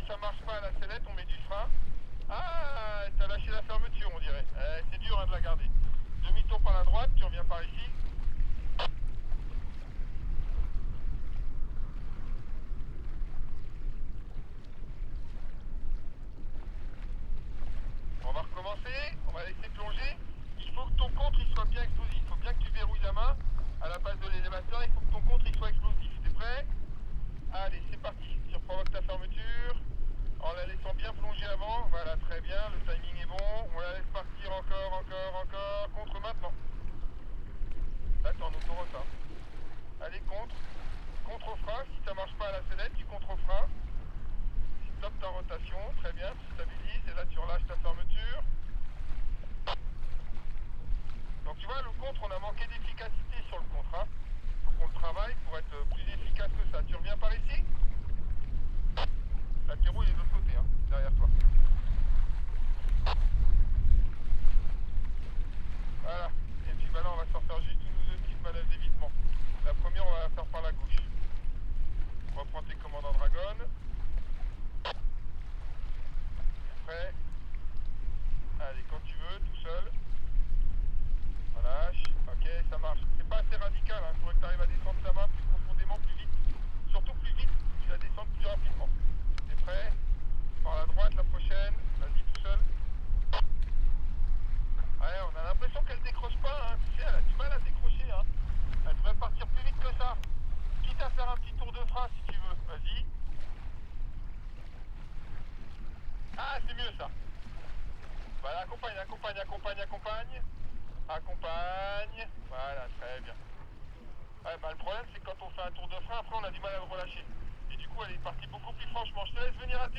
ça marche pas à la sellette, on met du frein. Ah, t'as lâché la fermeture, on dirait. C'est dur hein, de la garder. Demi-tour par la droite, tu reviens par ici. On va recommencer, on va laisser plonger. Il faut que ton contre il soit bien explosif. Il faut bien que tu verrouilles la main à la base de l'élévateur. Il faut que ton contre il soit explosif. T'es prêt? Allez, c'est parti. Tu reprovoques ta fermeture en la laissant bien plonger avant. Voilà, très bien. Le timing est bon. On la laisse partir encore. Contre maintenant. Là, t'es en autoroute. Hein. Allez, contre. Contre au frein. Si ça marche pas à la sellette, tu contre au frein. Stop ta rotation. Très bien. Tu stabilises. Et là, tu relâches ta fermeture. Donc tu vois, le contre, on a manqué d'efficacité sur le contre. Hein. Faut qu'on le travaille pour être plus efficace que ça. Tu reviens par ici? La Pierrot, il est de l'autre côté, hein, derrière toi. Voilà. Et puis bah là, on va s'en faire juste une ou deux petites manœuvres d'évitement. La première, on va la faire par la gauche. Reprends tes commandes en dragon. Prêt? Allez, quand tu veux, tout seul. Relâche. Ok, ça marche. C'est pas assez radical, hein. Il faudrait que tu arrives à descendre ta main plus profondément, plus vite. Surtout plus vite, tu la descends plus rapidement. T'es prêt? Par la droite, la prochaine. Vas-y, tout seul. Ouais, on a l'impression qu'elle décroche pas, hein. Tu sais, elle a du mal à décrocher, hein. Elle devrait partir plus vite que ça. Quitte à faire un petit tour de frein si tu veux. Vas-y. Ah, c'est mieux ça. Voilà, accompagne. Accompagne. Voilà, très bien. Ouais, bah le problème c'est que quand on fait un tour de frein, après on a du mal à le relâcher. Et du coup, elle est partie beaucoup plus franchement. Je te laisse venir à tes